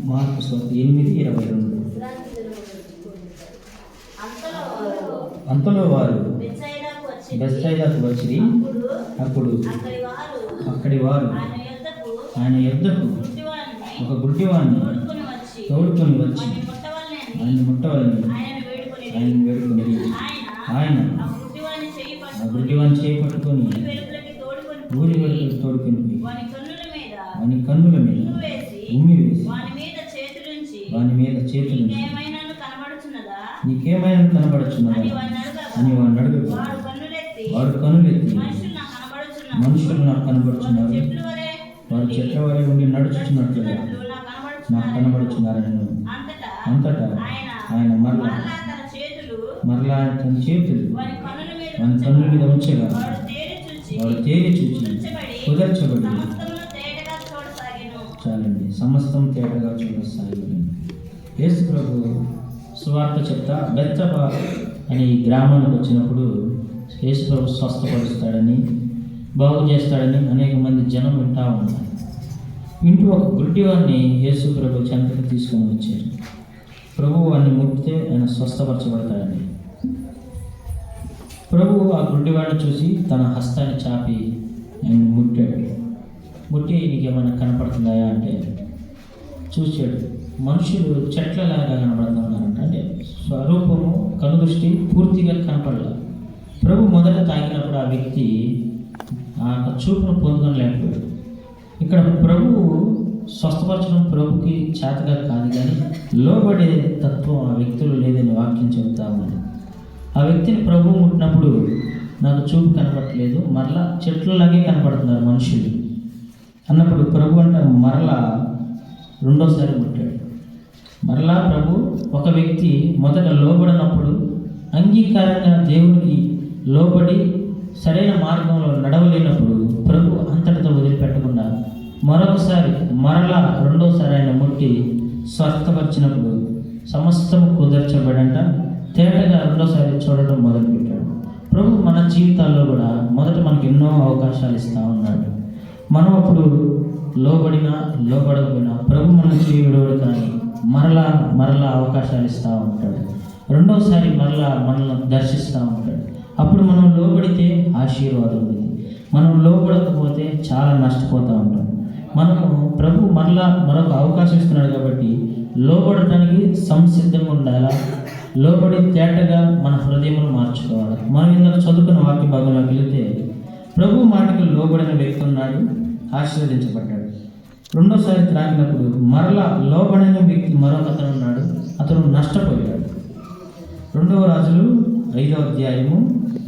Mark సువార్త 8:22. అంతలో వారు బెత్సయిదాకు వచ్చి అప్పుడు అక్కడి వారు ఆయన యొద్దకు ఒక గుడ్డివాణ్ణి తోడుకొని వచ్చి ఆయన ముట్టవాలని ఆయన వేడుకొని ఆయన ఆ గుడ్డివాణ్ణి చేయి పట్టుకొని ఊరి వెలుపలికి తోడుకొని వాని కన్నుల మీద ఉమ్మి వేసి వాని మీద చేతులుంచి నీకేమైనా కనబడుచున్నదా అని వాడిని అడుగు. వాడు కన్నులెత్తి మనుషులు నాకు కనబడుచున్నారు, వారు చెట్ల వలె ఉండి నడుచుచున్నట్లుగా నాకు కనబడుచున్నారని. అంతటా ఆయన మరలా తన చేతులు వాని కన్నుల మీద ఉంచగా వాడు తేరి చూచి కుదర్చబడి చాలండి సమస్తం తేటగా చూడసాగి. యేసు ప్రభు సువార్త చెప్తా బెత్సబా అనే ఈ గ్రామానికి వచ్చినప్పుడు యేసు ప్రభు స్వస్థపరుస్తాడని బాగు చేస్తాడని అనేక మంది జనం వింటూ ఉన్నారు. ఇంటూ ఒక గుడ్డివాడిని యేసు ప్రభు చెంతకు తీసుకొని వచ్చారు. ప్రభు వాడిని ముట్టితే ఆయన స్వస్థపరచబడతాడని. ప్రభు ఆ గుడ్డివాడిని చూసి తన హస్తాన్ని చాపి ఆయన ముట్టాడు. ముట్టి నీకేమైనా కనపడుతుందా అంటే చూశాడు. మనుషులు చెట్లలాగా కనపడుతున్నారంట. అంటే స్వరూపము కనుదృష్టి పూర్తిగా కనపడలేదు. ప్రభు మొదట తాకినప్పుడు ఆ వ్యక్తి ఆ చూపును పొందుకోలేకపోయాడు. ఇక్కడ ప్రభువు స్వస్థపరచడం ప్రభుకి చేతగా కాదు, కానీ లోబడే తత్వం ఆ వ్యక్తులు లేదని వాక్యం చెబుతా ఉంది. ఆ వ్యక్తిని ప్రభువు ముట్టినప్పుడు నాకు చూపు కనపడట్లేదు, మరలా చెట్లలాగే కనపడుతున్నారు మనుషులు అన్నప్పుడు ప్రభు అంటే మరలా రెండోసారి ముట్టాడు. మరలా ప్రభు ఒక వ్యక్తి మొదట లోబడినప్పుడు అంగీకారంగా దేవునికి లోబడి సరైన మార్గంలో నడవలేనప్పుడు ప్రభు అంతటితో వదిలిపెట్టకుండా మరొకసారి మరలా రెండోసారి ఆయన ముట్టి స్వస్థపరిచినప్పుడు సమస్తం కుదర్చబడంట తేటగా రెండోసారి చూడటం మొదలుపెట్టాడు. ప్రభు మన జీవితాల్లో కూడా మొదట మనకు ఎన్నో అవకాశాలు ఇస్తూ ఉన్నాడు. మనం అప్పుడు లోబడకపోయినా ప్రభు మనం చేయడోడు, కానీ మరలా అవకాశాలు ఇస్తూ ఉంటాడు. రెండోసారి మనల్ని దర్శిస్తూ ఉంటాడు. అప్పుడు మనం లోబడితే ఆశీర్వాదం ఉంది, మనం లోబడకపోతే చాలా నష్టపోతూ ఉంటాం. మనము ప్రభు మరొక అవకాశం ఇస్తున్నాడు కాబట్టి లోబడటానికి సంసిద్ధంగా ఉండాలా, లోబడి తేటగా మన హృదయమును మార్చుకోవాలి. మనం ఇందాక చదువుకున్న వాక్య భాగంలోకి వెళితే ప్రభు మాటకు లోబడిన వ్యక్తి ఉన్నాడు, ఆశీర్వదించబడ్డాడు. రెండోసారి త్రాగినప్పుడు మరలా లోబడిన వ్యక్తి మరొకతను ఉన్నాడు, అతను నష్టపోయాడు. 2వ రాజులు 5వ అధ్యాయము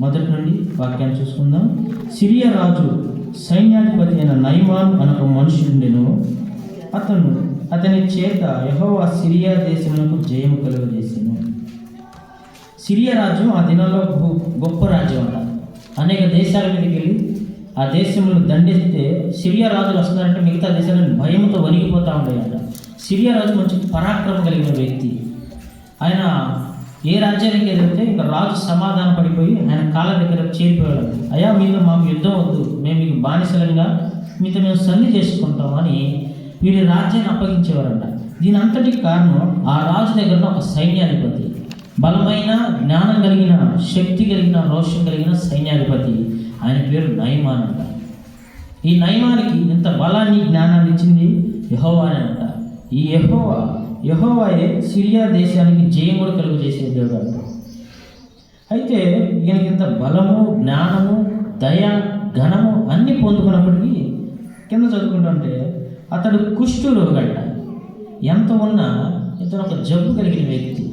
1 నుండి వాక్యాన్ని చూసుకుందాం. సిరియా రాజు సైన్యాధిపతి అయిన నయమాన్ అనొక మనుషుడుండెను. అతని చేత యెహోవా సిరియా దేశమునకు జయము కలుగజేసెను. సిరియా రాజు ఆ దినాల్లో గొప్ప రాజ్యం అంట. అనేక దేశాల మీదకి వెళ్ళి ఆ దేశంలో దండిస్తే సిరియా రాజులు వస్తున్నారంటే మిగతా దేశాలను భయంతో వణిగిపోతూ ఉండేయంట. సిరియా రాజు మంచి పరాక్రమం కలిగిన వ్యక్తి. ఆయన ఏ రాజ్యానికి ఎదిరితే ఇంకా రాజు సమాధాన పడిపోయి ఆయన కాళ్ళ దగ్గర చేరిపోయాడు. అయ్యా మీతో మాకు యుద్ధం వద్దు, మేము మీకు బానిసలంగా మీతో మేము సంధి చేసుకుంటామని వీరి రాజ్యాన్ని అప్పగించేవారంట. దీని అంతటికి కారణం ఆ రాజు దగ్గర ఒక సైన్యాధిపతి, బలమైన జ్ఞానం కలిగిన శక్తి కలిగిన రోషం కలిగిన సైన్యాధిపతి. ఆయన పేరు నయమాన్ అంట. ఈ నయమానికి ఇంత బలాన్ని జ్ఞానాన్ని ఇచ్చింది యెహోవా అంట. ఈ యెహోవాయే సిరియా దేశానికి జయం కూడా కలుగు చేసే దేవుడు అంట. అయితే ఈయనకి ఇంత బలము జ్ఞానము దయ ఘనము అన్నీ పొందుకున్నప్పటికీ కింద చదువుకుంటుంటే అతడు కుష్టు రోగంట. ఎంత ఉన్నా ఇతను ఒక జబ్బు కలిగిన వ్యక్తి.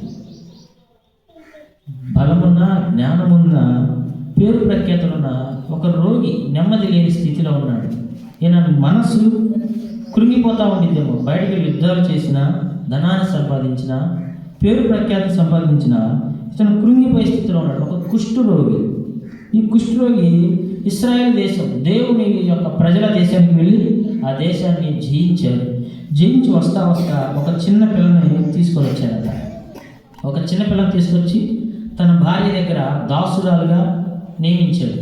బలమున్న జ్ఞానమున్న పేరు ప్రఖ్యాతులున్న ఒక రోగి నెమ్మది లేని స్థితిలో ఉన్నాడు. ఈయన మనసు కృంగిపోతూ ఉండిద్దేమో. బయటకు యుద్ధాలు చేసినా, ధనాన్ని సంపాదించిన, పేరు ప్రఖ్యాతి సంపాదించిన ఇతను కృంగిపోయే స్థితిలో ఉన్నాడు. ఒక కుష్ఠరోగి. ఈ కుష్ఠరోగి ఇశ్రాయేల్ దేశం దేవుని యొక్క ప్రజల దేశానికి వెళ్ళి ఆ దేశాన్ని జయించి వస్తా ఒక చిన్న పిల్లని తీసుకొని వచ్చారట. ఒక చిన్న పిల్లని తీసుకొచ్చి తన భార్య దగ్గర దాసురాలుగా నియమించాడు.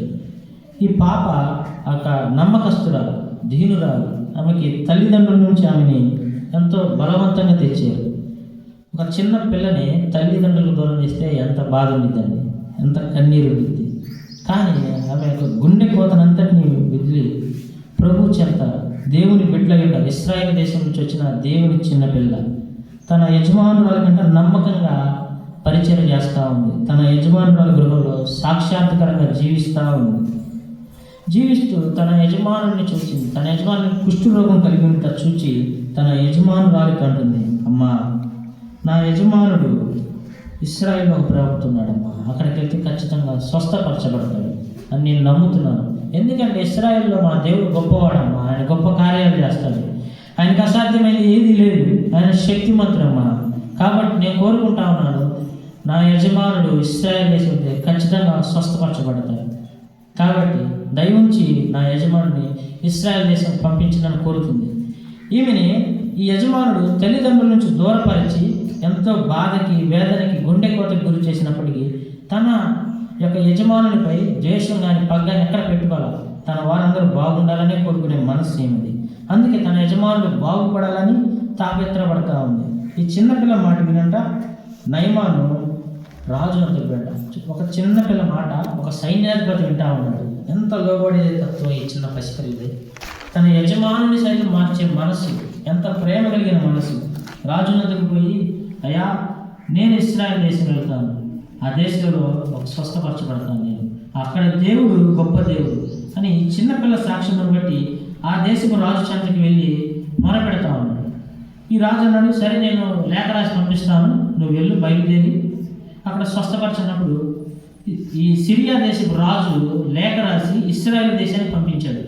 ఈ పాప ఒక నమ్మకస్తురాలు, దీనురాలు. ఆమెకి తల్లిదండ్రుల నుంచి ఆమెని ఎంతో బలవంతంగా తెచ్చారు. ఒక చిన్న పిల్లని తల్లిదండ్రులకు దూరం చేస్తే ఎంత బాధ ఉండిద్దండి, ఎంత కన్నీరు ఉండిద్ది. కానీ ఆమె యొక్క గుండె కోతనంతటిని వదిలి ప్రభు చెంత దేవుని బిడ్డగా ఇశ్రాయేలు దేశం నుంచి వచ్చిన దేవుని చిన్న పిల్ల తన యజమానురాల కంటే నమ్మకంగా పరిచయం చేస్తూ ఉంది. తన యజమానురాల గృహంలో సాక్షాత్కరంగా జీవిస్తూ తన యజమానుడిని చూసింది. తన యజమానుని కుష్ఠరోగం కలిగి ఉంటే చూచి తన యజమానురాలికి అంటుంది, అమ్మా నా యజమానుడు ఇశ్రాయేలులో ప్రవక్తున్నాడమ్మా, అక్కడికి వెళ్తే ఖచ్చితంగా స్వస్థపరచబడతాడు అని నేను నమ్ముతున్నాను. ఎందుకంటే ఇశ్రాయేలులో మా దేవుడు గొప్పవాడమ్మా, ఆయన గొప్ప కార్యాలు చేస్తాడు, ఆయనకు అసాధ్యమైనది ఏదీ లేదు, ఆయన శక్తిమంతుడమ్మా. కాబట్టి నేను కోరుకుంటా ఉన్నాను, నా యజమానుడు ఇశ్రాయేలు దేశం ఖచ్చితంగా స్వస్థపరచబడతాడు. కాబట్టి దయవుంచి నా యజమానుడిని ఇశ్రాయేలు దేశం పంపించాలని కోరుతుంది. ఈమెని ఈ యజమానుడు తల్లిదండ్రుల నుంచి దూరపరిచి ఎంతో బాధకి, వేదనకి, గుండె కోతకి గురి చేసినప్పటికీ తన యొక్క యజమానునిపై ద్వేషం కానీ పగ్గాన్ని ఎక్కడ పెట్టుకోవాలి, తన వారందరూ బాగుండాలనే కోరుకునే మనసు ఏమిది. అందుకే తన యజమానులు బాగుపడాలని తాపత్రపడతా ఉంది. ఈ చిన్నపిల్ల మాట వినంట నయమాను రాజు అంటాడు. ఒక చిన్నపిల్ల మాట ఒక సైన్యాధిపతి వింటా ఉన్నాడు. ఎంత లోబడే తత్వం ఈ చిన్న పసికరిది. తన యజమానుని సైతం మార్చే మనసు, ఎంత ప్రేమ కలిగిన మనసు. రాజునందుకు పోయి, అయ్యా నేను ఇశ్రాయేలు దేశం వెళ్తాను, ఆ దేశంలో ఒక స్వస్థపరచబడతాను, నేను అక్కడ దేవుడు గొప్ప దేవుడు అని చిన్నపిల్ల సాక్ష్యం బట్టి ఆ దేశపు రాజు చెంతకి వెళ్ళి మొరపెడతా ఉన్నాడు. ఈ రాజు అన్నాడు, సరే నేను లేఖ రాసి పంపిస్తాను, నువ్వు వెళ్ళు, బయలుదేరి అక్కడ స్వస్థపరచినప్పుడు ఈ సిరియా దేశపు రాజు లేఖ రాసి ఇశ్రాయేలు దేశానికి పంపించాడు.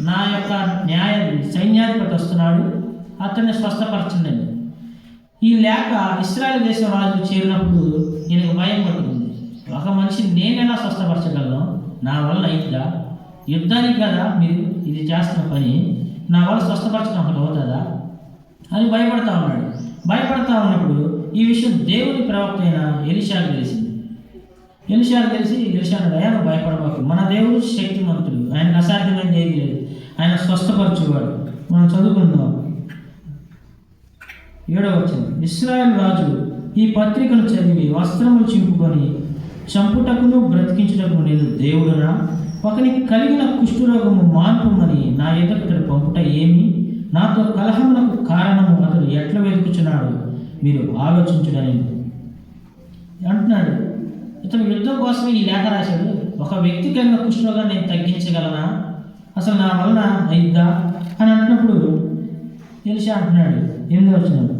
నా యొక్క సైన్యాధిపతి వస్తున్నాడు, అతన్ని స్వస్థపరచండి. ఈ లేఖ ఇశ్రాయేలు దేశం రాజు చేరినప్పుడు నేను భయం పట్టుకుంది. ఒక మనిషిని నేను ఎలా స్వస్థపరచగలను, నా వల్ల అయిందా, యుద్ధానికి కదా మీరు ఇది చేస్తున్న పని, నా వల్ల స్వస్థపరచడం ఒకటి అవుతుందా అని భయపడతా ఉన్నాడు. భయపడతా ఉన్నప్పుడు ఈ విషయం దేవుని ప్రవక్త అయిన ఎలీషాకు తెలిసింది. ఎలీషాకు తెలిసి ఎలీషాను, అయ్యా నువ్వు భయపడబాకు, మన దేవుడు శక్తిమంతుడు, ఆయనకు అసాధ్యమైనది ఏది లేదు, ఆయన స్వస్థపరచువాడు. మనం చదువుకుందాం 7వ వచనం. ఇశ్రాయేలు రాజు ఈ పత్రికను చదివి వస్త్రములు చింపుకొని, చంపుటకును బ్రతికించుటకు నేను దేవుడునా, ఒకనికి కలిగిన కుష్ఠరోగము మాన్పుమని నా ఎదుట పంపుట ఏమి, నాతో కలహములకు కారణము అతడు ఎట్లా వెతుకుచున్నాడు, మీరు ఆలోచించుడని అంటున్నాడు. ఇతను యుద్ధం కోసమే ఈ లేఖ రాశాడు. ఒక వ్యక్తి కలిగిన కుష్ఠరోగాన్ని నేను తగ్గించగలనా, అసలు నా వలన అయిద్దా అని అంటున్నప్పుడు ఎలీషా అంటున్నాడు 8వ వచనం.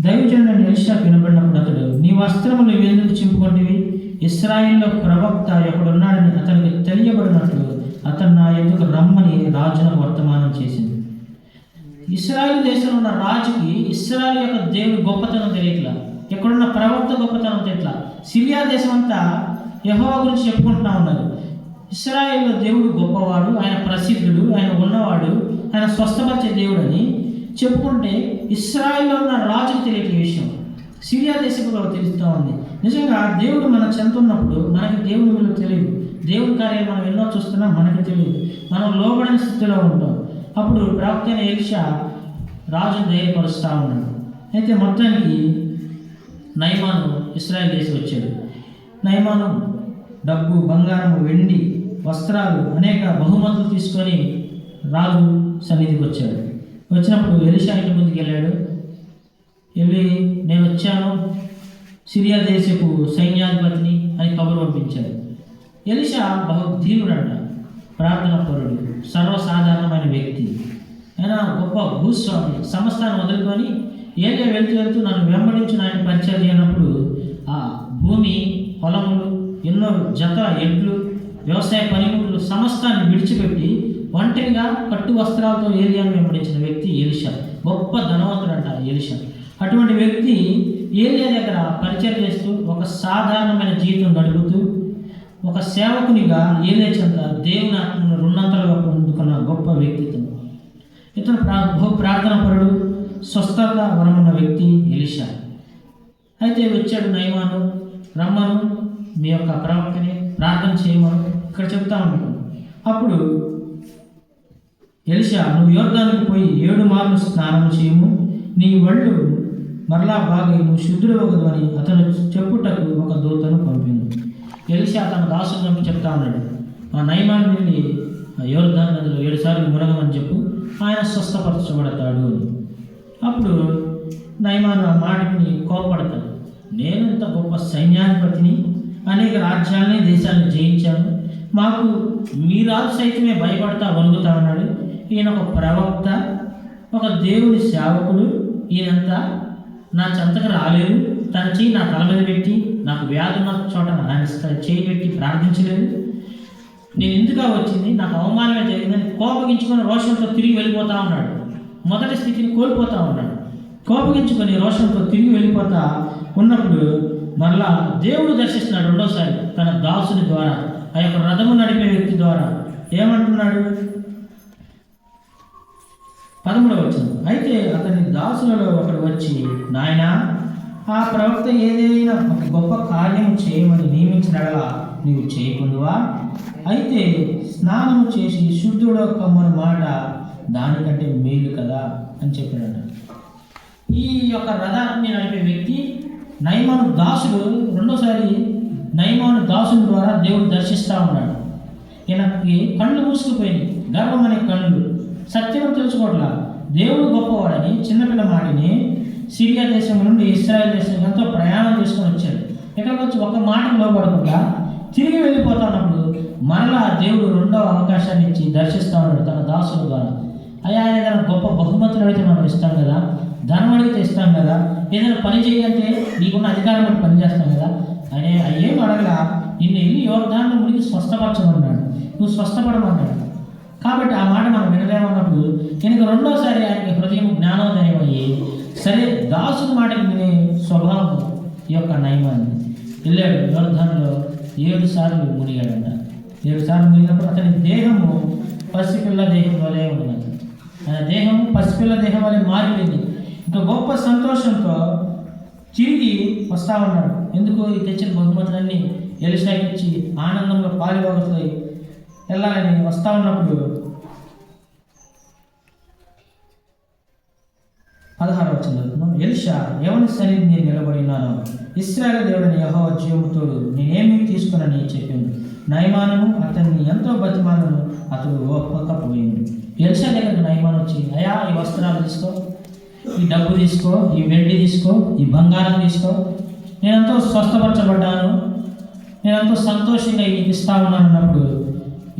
దైవజనుడైన ఎలీషా వినబడినప్పుడు అతడు, నీ వస్త్రములు ఎందుకు చింపుకుంటేవి, ఇశ్రాయేల్లో ప్రవక్త ఎక్కడున్నాడని అతనికి తెలియబడినట్లు అతను నా ఎదుకు రమ్మని రాజును వర్తమానం చేసింది. ఇశ్రాయేలు దేశంలో ఉన్న రాజుకి ఇశ్రాయేలు యొక్క దేవుడి గొప్పతనం తెలియట్లా, ఎక్కడున్న ప్రవక్త గొప్పతనం తెలియట్లా. సిరియా దేశం అంతా యెహోవా గురించి చెప్పుకుంటున్నా ఉన్నారు. ఇశ్రాయేల్లో దేవుడు గొప్పవాడు, ఆయన ప్రసిద్ధుడు, ఆయన ఉన్నవాడు, ఆయన స్వస్థపరిచే దేవుడు అని చెప్పుకుంటే ఇశ్రాయేల్లో ఉన్న రాజుకు తెలియని విషయం సిరియా దేశంలో తెలుస్తూ ఉంది. నిజంగా దేవుడు మన చెంత ఉన్నప్పుడు మనకి దేవుని విలువ తెలియదు. దేవుని కార్యాలు మనం ఎన్నో చూస్తున్నాం, మనకి తెలియదు. మనం లోబడని స్థితిలో ఉంటాం. అప్పుడు ప్రవక్త అయిన ఎలీషా రాజును ధైర్యపరుస్తూ ఉన్నాడు. అయితే మొత్తానికి నయమాను ఇశ్రాయేలు దేశం వచ్చాడు. నయమాను డబ్బు, బంగారం, వెండి, వస్త్రాలు, అనేక బహుమతులు తీసుకొని రాజు సన్నిధికి వచ్చాడు. వచ్చినప్పుడు ఎలీషా ఇంటి ముందుకు వెళ్ళాడు. వెళ్ళి నేను వచ్చాను, సిరియా దేశపు సైన్యాధిపతిని అని కబురు పంపించాడు. ఎలీషా బహుధీనుడంట, ప్రార్థన పరుడు, సర్వసాధారణమైన వ్యక్తి, ఆయన గొప్ప భూస్వామి. సమస్తాన్ని వదులుకొని ఏలియా వెళ్తూ నన్ను వెంబడించు ఆయన పరిచయం చేయనప్పుడు ఆ భూమి, పొలములు, ఎన్నో జతల ఎడ్లు, వ్యవసాయ పనిముట్లు సమస్తాన్ని విడిచిపెట్టి ఒంటరిగా పట్టు వస్త్రాలతో ఏలియాను వెంబడించిన వ్యక్తి ఎలీషా. గొప్ప ధనవంతుడంట ఎలీషా. అటువంటి వ్యక్తి ఏలియా దగ్గర పరిచయం చేస్తూ ఒక సాధారణమైన జీవితం గడుపుతూ ఒక సేవకునిగా ఏలియా చెంత దేవుని ఆత్మను రుణంతలుగా పొందుకున్న గొప్ప వ్యక్తిత్వం. ఇతను ప్రార్థన పరుడు, స్వస్థత వరమున్న వ్యక్తి ఎలీషా. అయితే వచ్చాడు నయమాను, రమ్మను, మీ యొక్క ప్రవక్తని ప్రార్థన చేయమను ఇక్కడ చెప్తా ఉంటాను. అప్పుడు ఎలీషా, నువ్వు యోర్దానుకు పోయి 7 మార్లు స్నానం చేయము, నీ ఒళ్ళు మరలా బాగా నువ్వు శుద్ధుడు అవ్వదు అని అతను చెప్పుటకు ఒక దూతను పంపింది. ఎలీషా తన దాసుని పంపి చెప్తా ఉన్నాడు, ఆ నయమాను వెళ్ళి యోర్దాను నదిలో 7 సార్లు మునగమని చెప్పు, ఆయన స్వస్థపరచబడతాడు అని. అప్పుడు నయమాను ఆ మాటని కోపడతాడు. నేను ఇంత గొప్ప సైన్యాధిపతిని, అనేక రాజ్యాలని దేశాలను జయించాను, మాకు మీ రాజు సైతమే భయపడతా వణుకుతా ఉన్నాడు. ఈయన ఒక ప్రవక్త, ఒక దేవుని సేవకుడు, ఈయనంతా నా చెంతకు రాలేదు, తన చెయ్యి నా తల మీద పెట్టి నాకు వ్యాధి ఉన్న చోట ఆయన చేయి పెట్టి ప్రార్థించలేదు. నేను ఎందుకు వచ్చింది, నాకు అవమానమే జరిగిందని కోపగించుకొని రోషంతో తిరిగి వెళ్ళిపోతా ఉన్నాడు. మొదటి స్థితిని కోల్పోతూ ఉన్నాడు. కోపగించుకొని రోషంతో తిరిగి వెళ్ళిపోతా ఉన్నప్పుడు మరలా దేవుడు దర్శిస్తున్నాడు రెండోసారి తన దాసుని ద్వారా, ఆ యొక్క రథము నడిపే వ్యక్తి ద్వారా. ఏమంటున్నాడు? 13వ వచనం, అయితే అతని దాసులలో ఒకడు వచ్చి, నాయనా, ఆ ప్రవక్త ఏదైనా ఒక గొప్ప కార్యం చేయమని నియమించినలా నీవు చేయకుందువా? అయితే స్నానము చేసి శుద్ధుడు కమ్మని మాట దానికంటే మేలు కదా అని చెప్పాడు. ఈ యొక్క రథాన్ని నడిపే వ్యక్తి నయమాను దాసుడు. రెండోసారి నయమాను దాసుని ద్వారా దేవుడు దర్శిస్తూ ఉన్నాడు. ఈయనకి కళ్ళు మూసుకుపోయింది, గర్వం అనే కళ్ళు, సత్యం తెలుసుకోవట్లా. దేవుడు గొప్పవాడని చిన్నపిల్ల మాటిని సిరియా దేశం నుండి ఇస్రాయేల్ దేశం ఎంతో ప్రయాణం చేసుకొని వచ్చాడు. ఇక్కడికి వచ్చి ఒక మాటకు లోపడకుండా తిరిగి వెళ్ళిపోతున్నప్పుడు మరలా దేవుడు రెండవ అవకాశాన్ని ఇచ్చి దర్శిస్తూ ఉన్నాడు తన దాసుల ద్వారా. అయ్యా, ఏదైనా గొప్ప బహుమతులు అడిగితే మనం ఇస్తాం కదా, ధనం అడిగితే ఇస్తాం కదా, ఏదైనా పని చేయాలంటే నీకున్న అధికారం బట్టి పని చేస్తాం కదా. అనే అయ్యేం అడగలా, నిన్ను వెళ్ళి యోర్దాను మునిగి స్వస్థపరచమన్నాడు, నువ్వు స్వస్థపడమన్నాడు. కాబట్టి ఆ మాట మనం వినలేమన్నప్పుడు ఈయనకు రెండోసారి ఆయనకి హృదయం జ్ఞానోదయం అయ్యి, సరే దాసుని మాటకి వినే స్వభావం ఈ యొక్క నయమాన్ని వెళ్ళాడు. యోర్దానులో 7 సార్లు మునిగాడంట. 7 సార్లు మునిగినప్పుడు అతని దేహము పసిపిల్ల దేహం వలె ఉన్నది. ఆయన దేహం పసిపిల్ల దేహం వలె మారిపోయింది. ఇంకా గొప్ప సంతోషంతో తిరిగి వస్తా ఉన్నాడు. ఎందుకు? ఈ తెచ్చిన బహుమతులన్నీ ఎలీషాకి ఇచ్చి ఆనందంగా పాలుపోగొట్టుతాయి వెళ్ళాలని వస్తా ఉన్నప్పుడు 16వ వచనం చదువుతున్నాం. ఎలీషా ఎవరి సన్నిధి నేను నిలబడినాను, ఇశ్రాయేలు దేవుడని యెహోవా జీవముతో నేనేమీ తీసుకునని చెప్పింది. నయమాను అతన్ని ఎంతో బతిమాలను, అతడు ఒప్పకపోయింది. ఎలీషా దగ్గరకు నయమాను వచ్చి, అయ్యా, ఈ వస్త్రాలు తీసుకో, ఈ డబ్బు తీసుకో, ఈ వెండి తీసుకో, ఈ బంగారం తీసుకో, నేనంతో స్వస్థపరచబడ్డాను, నేనంతో సంతోషంగా నీకు ఇస్తా ఉన్నాను అన్నప్పుడు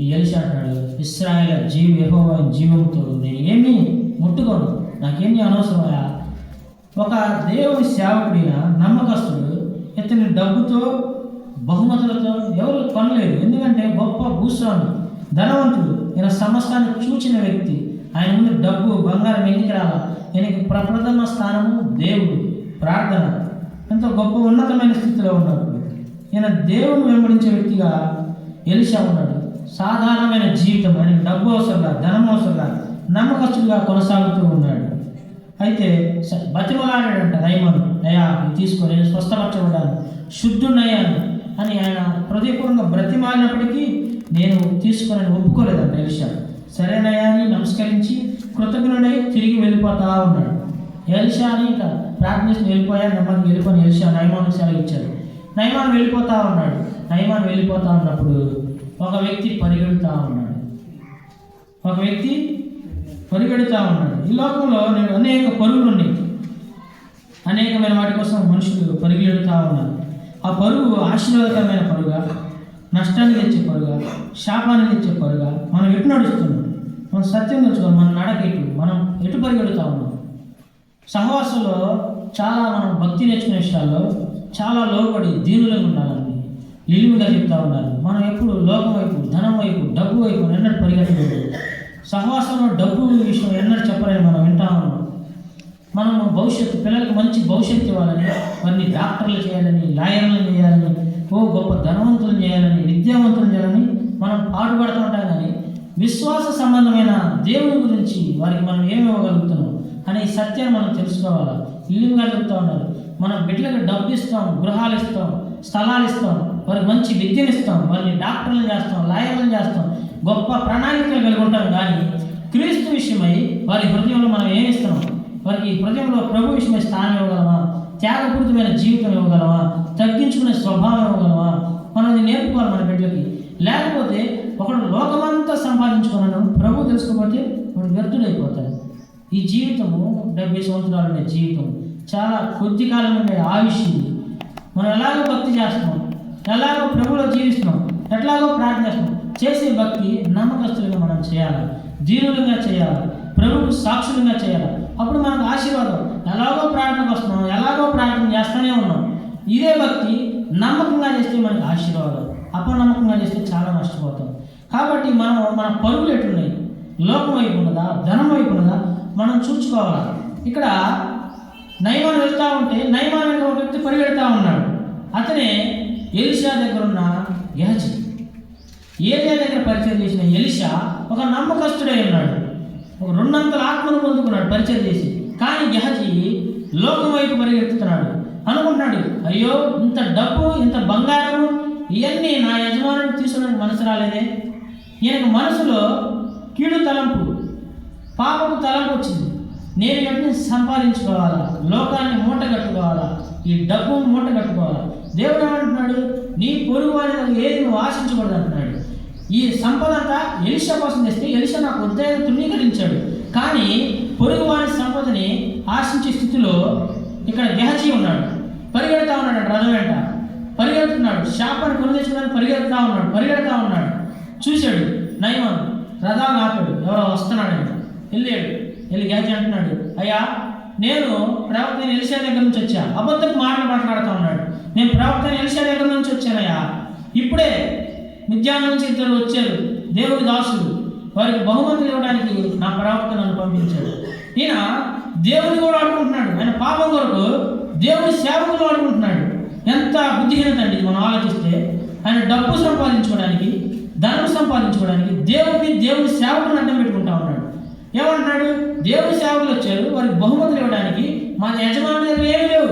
ఈ ఎలీషా అంటాడు, ఇశ్రాయేలు యెహోవా జీవంతో నేను ఏమీ ముట్టుకోను, నాకేమీ అనవసరమయ్యా. ఒక దేవుని సేవకుడిన నమ్మకస్తుడు ఇతని డబ్బుతో బహుమతులతో ఎవరు కొనలేదు. ఎందుకంటే గొప్ప భూస్వామి, ధనవంతుడు, ఈయన సమస్తాన్ని చూచిన వ్యక్తి. ఆయన ముందు డబ్బు బంగారం ఎందుకు రాలా? ఈయనకి ప్రప్రథమ స్థానము దేవుడు, ప్రార్థన, ఎంతో గొప్ప ఉన్నతమైన స్థితిలో ఉన్నాడు. ఈయన దేవుని వెంబడించే వ్యక్తిగా ఎలీషా ఉన్నాడు. సాధారణమైన జీవితం, ఆయన డబ్బు అవసరంగా, ధనం అవసరంగా, నమ్మకస్తుడిగా కొనసాగుతూ ఉన్నాడు. అయితే బతిమలాడాడంట నయమాను, అయ్యా తీసుకో, నేను స్వస్థపరచబడ్డాను, శుద్ధున్నయ్యాను అని ఆయన హృదయపూర్వకంగా బ్రతిమాలినప్పటికీ నేను తీసుకొని ఒప్పుకోలేదంట ఎలీషా. సరేనయ్యా అని నమస్కరించి కృతజ్ఞుడై తిరిగి వెళ్ళిపోతా ఉన్నాడు. ఎలీషా అని ఇంకా ప్రార్థించి వెళ్ళిపోయా, నెమ్మదికి వెళ్ళిపోయిన ఎలీషా నయమాను సెలవిచ్చాడు. నయమాను వెళ్ళిపోతా ఉన్నాడు. నయమాను వెళ్ళిపోతా ఉన్నప్పుడు ఒక వ్యక్తి పరిగెడుతూ ఉన్నాడు. ఒక వ్యక్తి పరిగెడుతూ ఉన్నాడు. ఈ లోకంలో నేను అనేక పరుగులు ఉన్నాయి, అనేకమైన వాటి కోసం మనుషులు పరిగెడుతూ ఉన్నారు. ఆ పరుగు ఆశీర్వాదకరమైన పరుగా, నష్టాన్ని తెచ్చే పరుగా, శాపాన్ని తెచ్చే పరుగా మనం ఎటు నడుస్తున్నాం? మనం సత్యం తెలుసుకోవాలి. మన నడక ఎటు, మనం ఎటు పరిగెడుతూ ఉన్నాం? సహవాసంలో చాలా మనం భక్తి నేర్చుకునే విషయాల్లో చాలా లోబడి దీనులుగా ఉండాలని నిలువుగా చెప్తా ఉన్నారు. మనం ఎప్పుడు లోకం వైపు, ధనం వైపు, డబ్బు వైపు ఎన్నడూ పరిగెట్టలేదు. సహవాసంలో డబ్బు విషయం ఎన్నడూ చెప్పలేని మనం వింటా ఉన్నాం. మనం భవిష్యత్తు పిల్లలకు మంచి భవిష్యత్తు ఇవ్వాలని, వారిని డాక్టర్లు చేయాలని, లాయర్లు చేయాలని, గొప్ప ధనవంతులు చేయాలని, విద్యావంతులు చేయాలని మనం పాటుపడుతూ ఉంటాం. కానీ విశ్వాస సంబంధమైన దేవుని గురించి వారికి మనం ఏమి ఇవ్వగలుగుతున్నాం అనే సత్యాన్ని మనం తెలుసుకోవాలా. ఇల్లుగా చెప్తూ ఉన్నారు, మనం బిడ్డలకు డబ్బు ఇస్తాం, గృహాలు ఇస్తాం, స్థలాలు ఇస్తాం, వారికి మంచి విద్యను ఇస్తాం, వారిని డాక్టర్లు చేస్తాం, లాయర్లను చేస్తాం, గొప్ప ప్రణాళికలు కలిగి ఉంటాం. కానీ క్రీస్తు విషయమై వారి హృదయంలో మనం ఏమి ఇస్తున్నాం? వారికి హృదయంలో ప్రభు విషయమైన స్థానం ఇవ్వగలమా? త్యాగపూరితమైన జీవితం ఇవ్వగలమా? తగ్గించుకునే స్వభావం ఇవ్వగలమా? మనం అది నేర్పుకోవాలి మన బిడ్డలకి. లేకపోతే ఒకడు లోకమంతా సంపాదించుకున్నాను ప్రభు తెలుసుకోకపోతే వాడు వ్యర్థుడైపోతాడు. ఈ జీవితము 70 సంవత్సరాలు ఉండే జీవితం, చాలా కొద్ది కాలం ఉండే ఆయుష్ ఇది. మనం ఎలాగో భక్తి చేస్తున్నాం, ఎలాగో ప్రభులో జీవిస్తున్నాం, ఎట్లాగో ప్రార్థన చేస్తున్నాం. చేసే భక్తి నమ్మకస్తులుగా మనం చేయాలి, దీనులుగా చేయాలి, ప్రభువుకు సాక్షులుగా చేయాలి. అప్పుడు మనకు ఆశీర్వాదం. ఎలాగో ప్రార్థనకు వస్తున్నాం, ఎలాగో ప్రార్థన చేస్తూనే ఉన్నాం. ఇదే భక్తి నమ్మకంగా చేస్తే మనకు ఆశీర్వాదం, అపనమ్మకంగా చేస్తే చాలా నష్టపోతాం. కాబట్టి మనం మన పరుగులు ఎట్లున్నాయి, లోకం వైపు ఉన్నదా, ధనం వైపు ఉన్నదా మనం చూసుకోవాలి. ఇక్కడ నయమాను వెళ్తూ ఉంటే నయమాను ఒక వ్యక్తి పరిగెడతా ఉన్నాడు. అతనే ఎలీషా దగ్గర ఉన్న గెహజీ. ఏలియా దగ్గర పరిచయం చేసిన ఎలీషా ఒక నమ్మకస్తుడై ఉన్నాడు. ఒక 2 అంతల ఆత్మను పొందుకున్నాడు పరిచయం చేసి. కానీ గెహజీ లోకం వైపు పరిగెత్తుతున్నాడు. అనుకుంటున్నాడు, అయ్యో ఇంత డబ్బు, ఇంత బంగారము, ఇవన్నీ నా యజమానుని తీసుకోవడానికి మనసు రాలేదే. ఈయనకు మనసులో కీడు తలంపు, పాపపు తలంపు వచ్చింది. నేను వీటిని సంపాదించుకోవాలా, లోకాన్ని మూట కట్టుకోవాలా, ఈ డబ్బును మూట కట్టుకోవాలా. దేవుడు ఏమంటున్నాడు, నీ పొరుగు అనేది ఏది నువ్వు ఆశించకూడదు అంటున్నాడు. ఈ సంపద అంతా ఎలీషా కోసం తెస్తే ఎలీషా నాకు ఉద్యోగం తృణీకరించాడు. కానీ పొరుగు వారి సంపదని ఆశించే స్థితిలో ఇక్కడ గెహజీ ఉన్నాడు. పరిగెడతా ఉన్నాడు, రథం వెంట పరిగెడుతున్నాడు. శాపాన్ని కొని తెచ్చుకోవడానికి పరిగెడతా ఉన్నాడు. చూశాడు నయమాను, రథాన్ని ఆపాడు, ఎవరో వస్తున్నాడని. వెళ్ళి గెహజీ అంటున్నాడు, అయ్యా నేను ప్రవక్త ఎలీషా దగ్గర నుంచి వచ్చా. అబద్ధపు మాటలు మాట్లాడుతూ ఉన్నాడు. నేను ప్రవక్త ఎలీషా దగ్గర నుంచి వచ్చానయ్యా. ఇప్పుడే మిద్యాను నుంచి 2 వచ్చారు, దేవుడి దాసులు. వారికి బహుమతులు ఇవ్వడానికి నా ప్రవక్త నన్ను పంపించాడు. ఈయన దేవుని కూడా ఆడుకుంటున్నాడు. ఆయన పాపం కొరకు దేవుని సేవకులు ఆడుకుంటున్నాడు. ఎంత బుద్ధిహీనత అండి మనం ఆలోచిస్తే. ఆయన డబ్బు సంపాదించుకోవడానికి, ధనం సంపాదించుకోవడానికి దేవుని సేవకులను అడ్డం పెట్టుకుంటా ఉన్నాడు. ఏమంటున్నాడు, దేవుని సేవకులు వచ్చారు, వారికి బహుమతులు ఇవ్వడానికి మా యజమాని దగ్గర ఏమి లేవు.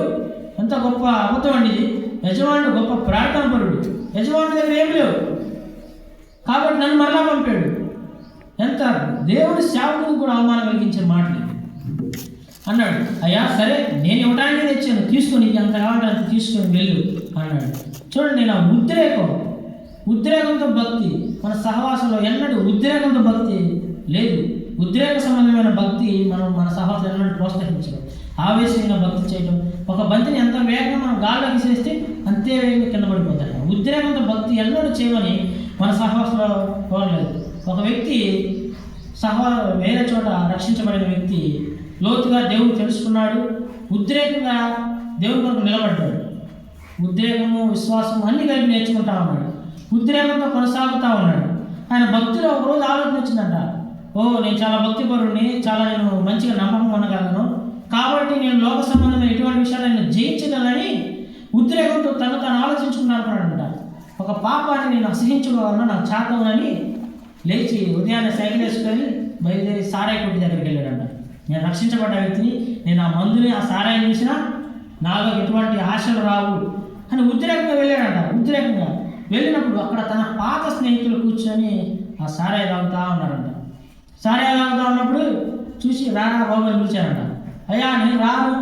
ఎంత గొప్ప అబద్ధం అండి ఇది. యజమానుడు గొప్ప ప్రార్థనాపరుడు, యజమాని దగ్గర ఏమి లేవు కాబట్టి నన్ను మరలా పంపాడు. ఎంత దేవుని సేవకులకు కూడా అవమానం కలిగించే మాటలు అన్నాడు. అయ్యా సరే, నేను ఇవ్వడానికి తెచ్చాను, తీసుకొని ఎంత కావాలంటే అంత తీసుకొని వెళ్ళు అన్నాడు. చూడండి, నేను ఉద్రేకంతో భక్తి మన సహవాసంలో ఎన్నడూ ఉద్రేకంతో భక్తి లేదు. ఉద్రేక సంబంధమైన భక్తి మన సహవాసం ఎన్నడూ ప్రోత్సహించడం, ఆవేశంగా భక్తి చేయడం. ఒక బంతిని ఎంత వేగంగా మనం గాల్లోకి చేస్తే అంతే వేగంగా కింద పడిపోతాడు. ఉద్రేకంతో భక్తి ఎన్నడూ చేయమని మన సహవాసంలో కోరలేదు. ఒక వ్యక్తి వేరే చోట రక్షించబడిన వ్యక్తి లోతుగా దేవుడు తెలుసుకున్నాడు. ఉద్రేకంగా దేవుడి కొరకు నిలబడ్డాడు. ఉద్రేకము, విశ్వాసం అన్ని కలిపి నేర్చుకుంటా ఉన్నాడు. ఉద్రేకంతో కొనసాగుతూ ఉన్నాడు. ఆయన భక్తిలో ఒకరోజు ఆలోచన వచ్చిందంట, నేను చాలా భక్తిపరుడిని, చాలా నేను మంచిగా నమ్మకం ఉండగలను, కాబట్టి నేను లోక సంబంధమైన ఎటువంటి విషయాలు నేను జయించగలని ఉద్రేకంతో తను ఆలోచించుకున్నాడంట. ఒక పాపాన్ని నేను అసహించుకోవాలన్నా నాకు చేతవునని లేచి ఉదయాన్నే సైకిల్ వేసుకొని బయలుదేరి సారాయి కొట్టి దగ్గరికి వెళ్ళాడంట. నేను రక్షించబడ్డ వ్యక్తిని, నేను ఆ మందుని, ఆ సారాయి చూసినా నాలో ఎటువంటి ఆశలు రావు అని ఉద్రేకంగా వెళ్ళాడంట. ఉద్రేకంగా వెళ్ళినప్పుడు అక్కడ తన పాత స్నేహితులు కూర్చొని ఆ సారాయి తాగుతూ ఉన్నారంట. సారాయి తాగుతూ ఉన్నప్పుడు చూసి రారా బాబు అని పిలిచారంట. అయ్యా నేను రాను,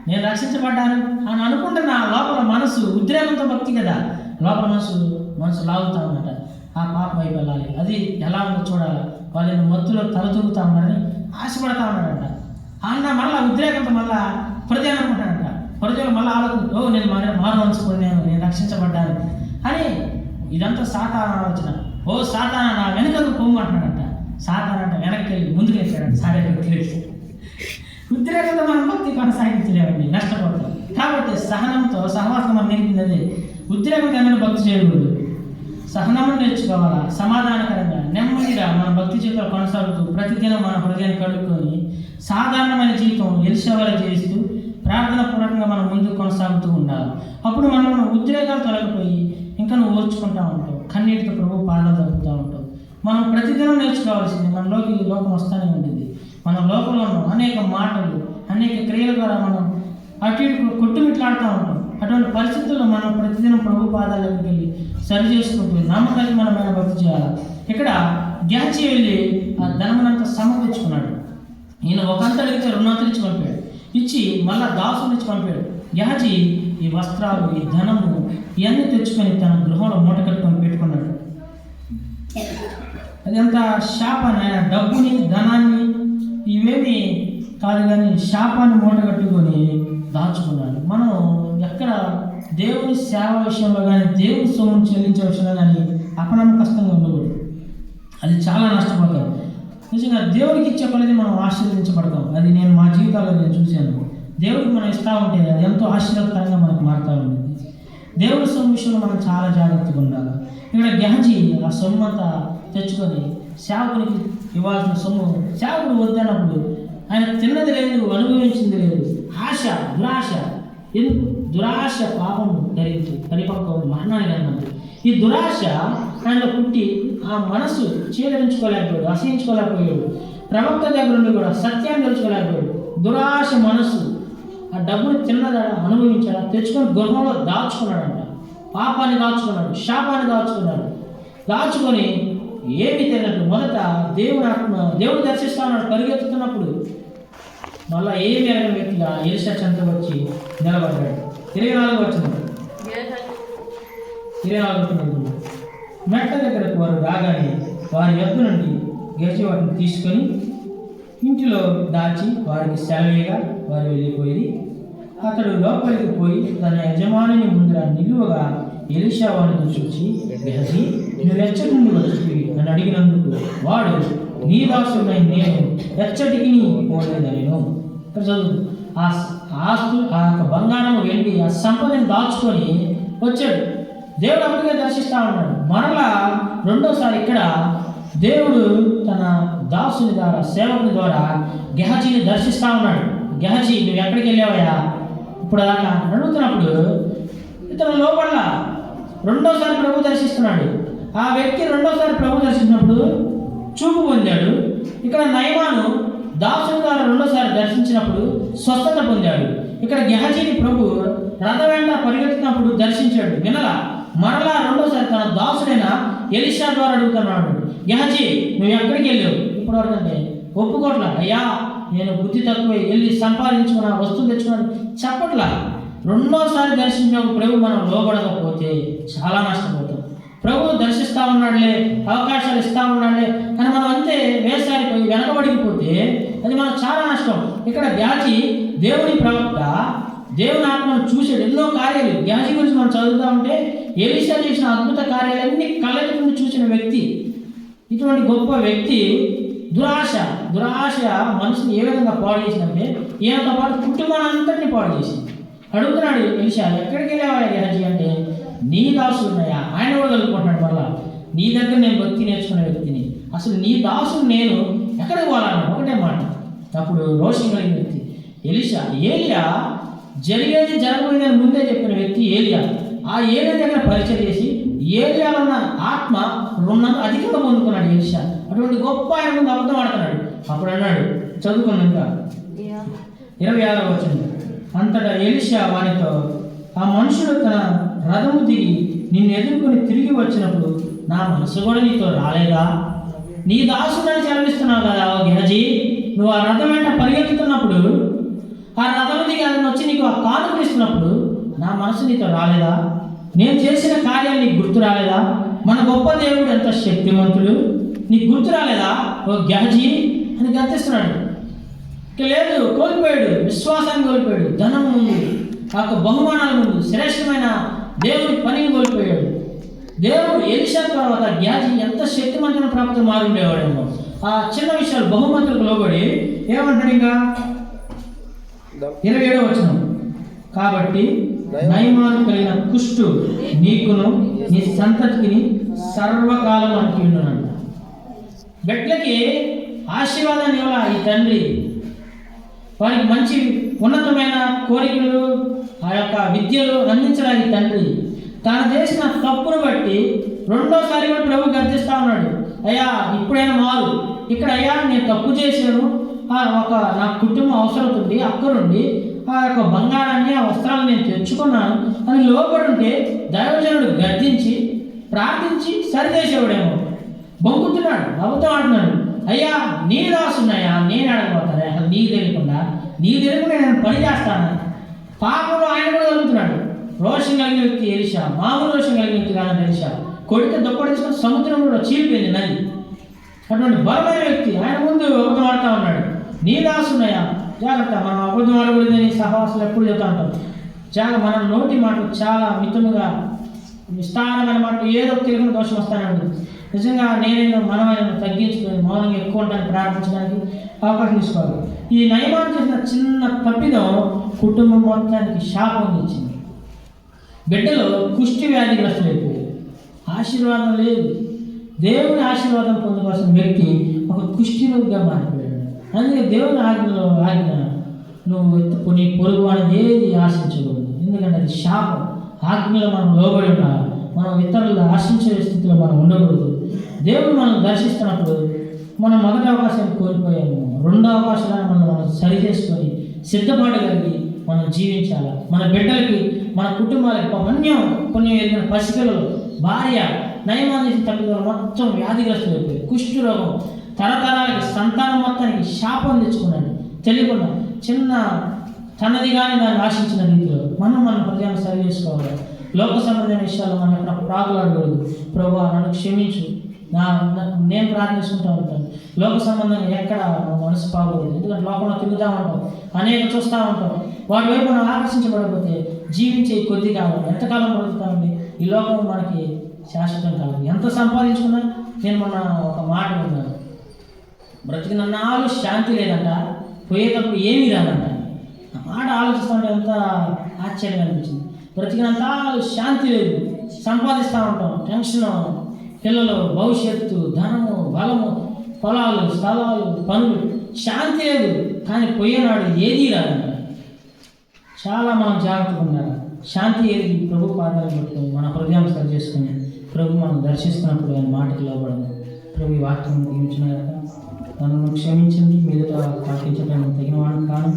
నేను రక్షించబడ్డాను అని అనుకుంటున్న లోపల మనసు ఉద్రేకంతో భక్తి కదా, లోపల మనసు లాగుతూ ఉందట. ఆ పాప వైపు వెళ్ళాలి, అది ఎలా ఉందో చూడాలి, వాళ్ళని మత్తులో తలతూగుతూ ఉన్నారని ఆశపడతా ఉన్నాడంట. అన్న మళ్ళీ ఉద్రేకంతో మళ్ళీ హృదయం అనుకుంటాడంట. హృదయం మళ్ళీ ఆలోచన, నేను మారు మనసుకున్నాను, నేను రక్షించబడ్డాను అని. ఇదంతా సాతాను ఆలోచన. సాతాన నా వెనుకకు పొమ్మంటున్నాడంట. సాతాన అంటే వెనక్కి వెళ్ళి ముందుకు వేసాడంట. సారేసి ఉద్రేకంతో మనం భక్తి కొనసాగించలేమండి, నష్టపోతాం. కాబట్టి సహనంతో సహవాసం మనం నేర్పింది. ఉద్రేకంగా ఏమైనా భక్తి చేయకూడదు, సహనము నేర్చుకోవాలా. సమాధానకరంగా నెమ్మదిగా మన భక్తి జీవితంలో కొనసాగుతూ ప్రతిదినం మన హృదయాన్ని కడుక్కొని సాధారణమైన జీవితం ఎలీషా వలె చేస్తూ ప్రార్థనాపూర్వకంగా మనం ముందుకు కొనసాగుతూ ఉండాలి. అప్పుడు మనం ఉద్రేకాలు తొలగిపోయి ఇంకా నువ్వు ఓర్చుకుంటూ ఉంటావు, కన్నీటితో ప్రభు పాదాలు తగ్గుతూ ఉంటావు. మనం ప్రతిదినం నేర్చుకోవాల్సింది. మనలోకి లోకం వస్తూనే ఉంటుంది. మన లోకంలో ఉన్న అనేక మాటలు, అనేక క్రియల ద్వారా మనం అటు ఇటు కొట్టుమిట్లాడుతూ ఉంటాం. అటువంటి పరిస్థితుల్లో మనం ప్రతిదినం ప్రభు పాదాలకు వెళ్ళి సరి చేసుకుంటూ నమ్మకమైన భక్తి చేయాలి. ఇక్కడ గెహజీ వెళ్ళి ఆ ధనమునంతా సమకూర్చుకున్నాడు. ఈయన ఒక అంత అడిగితే 2 అంతలు ఇచ్చి పంపాడు. ఇచ్చి మళ్ళా దాసుని ఇచ్చి పంపాడు. గెహజీ ఈ వస్త్రాలు, ఈ ధనము ఇవన్నీ తెచ్చుకొని తన గృహంలో మూట కట్టుకొని పెట్టుకున్నాడు. అదంత శాపాన్ని, ఆయన డబ్బుని, ధనాన్ని ఇవేమి కాదు కానీ శాపాన్ని మూట కట్టుకొని దాచుకున్నాడు. మనం ఎక్కడ దేవుని సేవ విషయంలో కానీ, దేవుని సొమ్మును చెల్లించే విషయంలో కానీ అపనమ్మకస్తంగా ఉండకూడదు. అది చాలా నష్టపోతాం. నిజంగా దేవుడికి ఇచ్చే పనిది మనం ఆశీర్వదించబడతాం. అది నేను మా జీవితాల్లో నేను చూశాను. దేవుడికి మనం ఇస్తూ ఉంటే అది ఎంతో ఆశీర్వాదకరంగా మనకు మారుతూ ఉంటుంది. దేవుడి సొమ్ము విషయంలో మనం చాలా జాగ్రత్తగా ఉండాలి. ఇక్కడ గెహజీ ఆ సొమ్ము అంతా తెచ్చుకొని సేవకునికి ఇవ్వాల్సిన సొమ్ము సేవకుడు వద్దన్నప్పుడు ఆయన తిన్నది లేదు, అనుభవించింది లేదు. ఆశ, దురాశ, ఎందుకు దురాశ పాపము ధరించి పరిపక్వ మరణాన్ని అన్నది. ఈ దురాశ ఆయనలో పుట్టి ఆ మనసు చీదరించుకోలేకపోయాడు, అసహించుకోలేకపోయాడు. ప్రవక్త దగ్గర నుండి కూడా సత్యాన్ని తెలుసుకోలేకపోయాడు. దురాశ మనసు ఆ డబ్బుని తిన్నదా, అనుభవించాడా, తెచ్చుకొని గృహంలో దాచుకున్నాడంట. పాపాన్ని దాచుకున్నాడు, శాపాన్ని దాచుకున్నాడు. దాచుకొని ఏమి తెలియదు. మొదట దేవుడు దర్శిస్తా ఉన్నాడు. పరిగెత్తుతున్నప్పుడు మళ్ళీ ఏమి ఎరగని వ్యక్తిగా ఎలీషా చెంత వచ్చి నిలబడ్డాడు. 24 వచ్చింది. 24 మెట్ట దగ్గరకు వారు రాగానే వారి యొద్ద నుండి గెహజీ వాటిని తీసుకొని ఇంటిలో దాచి వారికి సెలవేగా వారు వెళ్ళిపోయి, అతడు లోపలికి పోయి తన యజమానిని ముందర నిలువగా ఎలీషా వారిని చూసి, గెహజీ నువ్వు ఎచ్చటి నుండి వచ్చి అని అడిగినందుకు వాడు, నీ దాసుడై నేను ఎచ్చటికి పోలేదనేను. ఇక్కడ చదువు. ఆ యొక్క బంగారం, వెండి, ఆ సంపదని దాచుకొని వచ్చాడు. దేవుడు అప్పటికే దర్శిస్తూ ఉన్నాడు. మరలా రెండోసారి ఇక్కడ దేవుడు తన దాసుని ద్వారా, సేవకుని ద్వారా గెహజీని దర్శిస్తూ ఉన్నాడు. గెహజీ నువ్వు ఎక్కడికి వెళ్ళావయ్యా ఇప్పుడు దాకా అడుగుతున్నప్పుడు ఇతను లోపల రెండోసారి ప్రభు దర్శిస్తున్నాడు. ఆ వ్యక్తి రెండోసారి ప్రభు దర్శించినప్పుడు చూపు పొందాడు. ఇక్కడ నయమాను దాసుని ద్వారా రెండోసారి దర్శించినప్పుడు స్వస్థత పొందాడు. ఇక్కడ గెహజీని ప్రభు రథ వెంట పరిగెత్తినప్పుడు దర్శించాడు, వినలా. మరలా రెండోసారి తన దాసుడైన ఎలీషా ద్వారా అడుగుతున్నాడు, గెహజీ నువ్వు ఎక్కడికి వెళ్ళావు ఇప్పుడు వరకు అంటే ఒప్పుకోట్లా. అయ్యా నేను బుద్ధి తక్కువ వెళ్ళి సంపాదించుకున్నా, వస్తువు తెచ్చుకున్నాను చెప్పట్లా. రెండోసారి దర్శించినప్పుడు ప్రభు మనం లోబడకపోతే చాలా నష్టపోతాం. ప్రభు దర్శిస్తూ ఉన్నాడులే, అవకాశాలు ఇస్తూ ఉన్నాడులే, కానీ మనం అంతే వేసారిపోయి వెనకబడిపోతే అది మనకు చాలా నష్టం. ఇక్కడ గెహజీ దేవుని ప్రవక్త, దేవుని ఆత్మను చూసాడు. ఎన్నో కార్యాలు గెహజీ గురించి మనం చదువుతూ ఉంటే ఎలీషా చేసిన అద్భుత కార్యాలన్నీ కళ్ళకి ముందు చూసిన వ్యక్తి. ఇటువంటి గొప్ప వ్యక్తి దురాశ మనిషిని ఏ విధంగా పాడు చేసిందంటే ఈయనతో పాటు కుటుంబాన్ని అంతటిని పాడు చేసింది. అడుగుతున్నాడు ఎలీషా, ఎక్కడికి వెళ్ళావా గెహజీ అంటే, నీ దాసుడు ఉన్నాయా? ఆయన కూడా కలుపుకుంటున్నాడు. మళ్ళా నీ దగ్గర నేను భక్తి నేర్చుకునే వ్యక్తిని, అసలు నీ దాసుడు నేను ఎక్కడికి పోవాలన్నా ఒకటే మాట. అప్పుడు రోషం కలిగిన వ్యక్తి ఏలియా జరిగేది జరగబోయేదని ముందే చెప్పిన వ్యక్తి ఏలియా. ఆ ఏలియా దగ్గర పరిచయం చేసి ఏలియాలో ఉన్న ఆత్మ రుణం అధికంగా పొందుకున్నాడు ఎలీషా. అటువంటి గొప్ప ఆయన ముందు అబద్ధం ఆడుతున్నాడు. అప్పుడు అన్నాడు, చదువుకున్నాక 26వ వచనం, అంతటా ఎలీషా వారితో, ఆ మనుషుడు తన రథము దిగి నిన్ను ఎదుర్కొని తిరిగి వచ్చినప్పుడు నా మనసు కూడా నీతో రాలేదా? నీ దాసుడని చదివిస్తున్నావు కదా గెహజీ, నువ్వు ఆ రథం వెంట పరిగెత్తుతున్నప్పుడు ఆ రథము దిగి అతను వచ్చి నీకు ఆ కానుకలు ఇస్తున్నప్పుడు నా మనసు నీతో రాలేదా? నేను చేసిన కార్యాలు నీకు గుర్తు రాలేదా? మన గొప్ప దేవుడు ఎంత శక్తివంతుడు, నీకు గుర్తు రాలేదా ఓ గెహజీ అని గర్తిస్తున్నాడు. ఇక లేదు, కోల్పోయాడు, విశ్వాసాన్ని కోల్పోయాడు, ధనం ముందు, ఆ యొక్క బహుమానాల ముందు, శ్రేష్టమైన దేవుని పనిని కోల్పోయాడు. దేవుడు ఎలీషా తర్వాత గెహజీ ఎంత శక్తివంతమైన ప్రాప్తి మారి ఉండేవాడేమో. ఆ చిన్న విషయాలు బహుమతులకు లోబడి ఏమంటాడు ఇంకా 27వ వచనం, కాబట్టి నయమాను కలిగిన కుష్టు నీకును నీ సంతతికి సర్వకాలం అంటున్నాడు. బిడ్డలకి ఆశీర్వాదాన్ని ఇవ్వాల ఈ తండ్రి, వారికి మంచి ఉన్నతమైన కోరికలు, ఆ యొక్క విద్యలు అందించడానికి తండ్రి తాను చేసిన తప్పును బట్టి రెండోసారి కూడా ప్రభు గర్తిస్తూ ఉన్నాడు. అయ్యా ఇప్పుడైనా మారు, ఇక్కడ అయ్యా నేను తప్పు చేశాను, నా కుటుంబం అవసరం ఉంది, అక్కడుండి ఆ యొక్క బంగారాన్ని, ఆ వస్త్రాలను నేను తెచ్చుకున్నాను అని లోపడి ఉంటే దైవజనుడు గర్దించి ప్రార్థించి సరిచేసేవాడేమో. బొంగుతున్నాడు, అబద్ధం ఆడుతున్నాడు. అయ్యా నీ దాసున్నాయా, నేను అడగబోతాను నీకు తెలియకుండా నేను పని చేస్తాను. పాపంలో ఆయన కూడా కలుగుతున్నాడు. రోషం కలిగిన వ్యక్తి ఎలీషా, మామూలు రోషం కలిగిన వ్యక్తి కాదని ఎలీషా. కొడితే దుప్పటి సముద్రంలో చీలిపోయింది నది. అటువంటి బలమైన వ్యక్తి ఆయన ముందు అబద్ధం ఆడుతూ ఉన్నాడు. నీ దాసున్నాయా జాగ్రత్త, మనం అబద్ధం ఆడకూడదు అని సహవాసులు ఎప్పుడు చెప్తా ఉంటాం. చాలా మన నోటి మాటలు చాలా మితముగా విస్తారమైన మాటలు ఏదో తెలియకుండా దోషం వస్తానే ఉంటుంది. నిజంగా నేనైనా మనమైనా తగ్గించుకొని మౌనంగా ఎక్కువ ఉంటానికి ప్రార్థించడానికి అవకాశం తీసుకోవాలి. ఈ నయమాన్ చేసిన చిన్న తప్పిదం కుటుంబం మొత్తానికి శాపం ఇచ్చింది. బిడ్డలో కుష్టి వ్యాధిగ్రస్తులైపోయారు. ఆశీర్వాదం లేదు. దేవుని ఆశీర్వాదం పొందవలసిన వ్యక్తి ఒక కుష్ఠరోగిగా మారిపోయాడు. అందుకే దేవుని ఆజ్ఞ నువ్వు నీ పొరుగు అనేది ఏది ఆశించకూడదు. ఎందుకంటే అది శాపం. ఆజ్ఞలో మనం లోబడి ఉండాలి. మనం ఇతరులు ఆశించే స్థితిలో మనం ఉండకూడదు. దేవుడు మనం దర్శిస్తున్నప్పుడు మనం మొదటి అవకాశాన్ని కోల్పోయాము. రెండో అవకాశాలను మనం సరి చేసుకొని సిద్ధపడగలిగి మనం జీవించాలి. మన బిడ్డలకి, మన కుటుంబాలకి పుణ్యం ఎదిగిన పసిపిల్లలు, భార్య నయమాన్ చేసిన తప్పిదం మొత్తం వ్యాధిగ్రస్తులు అయిపోయాయి. కుష్ఠ రోగం తరతరాలకి సంతానం మొత్తానికి శాపం తెచ్చుకున్నాడు. తెలియకుండా చిన్న తనది కానీ దాన్ని ఆశించిన రీతిలో మన ప్రజలను సరి చేసుకోవాలి. లోక సంబంధమైన విషయాలు మనం ఎక్కడ ప్రాకులాడకూడదు. ప్రభువా నన్ను క్షమించు, నేను ప్రార్థించుకుంటూ ఉంటాను. లోక సంబంధంగా ఎక్కడ మనసు బాగోదు. ఎందుకంటే లోకంలో తిరుగుతూ ఉంటాం, అనేక చూస్తూ ఉంటాం. వాటి వైపు మనం ఆకర్షించబడకపోతే జీవించే కొద్ది కావాలి. ఎంతకాలం బ్రతుకుతామండి? ఈ లోకం మనకి శాశ్వతం కాదు. ఎంత సంపాదించుకున్నా, నేను మొన్న ఒక మాట విన్నాను, బ్రతికిన నాలు శాంతి లేదంట, పోయేటప్పుడు ఏమీ రాదంట. ఆ మాట ఆలోచిస్తుంటే ఎంత ఆశ్చర్యంగా అనిపించింది. బ్రతికినంత శాంతి లేదు, సంపాదిస్తూ ఉంటాం, టెన్షన్, పిల్లలు, భవిష్యత్తు, ధనము, బలము, పొలాలు, స్థలాలు, పనులు, శాంతి లేదు. కానీ పోయేనాడు ఏదీ రాదంట. చాలా మనం జాగ్రత్తగా ఉండాలి. శాంతి ఏది? ప్రభు పాదాలు పట్టుకొని మన హృదయం సరి చేసుకుని ప్రభు మనం దర్శిస్తున్నప్పుడు ఆయన మాటకి లోబడదు. ప్రభు ఈ వాక్యం దీవించిన కనుక నన్ను క్షమించండి, మీదట పాటించడానికి తగిన వాడిని కాను.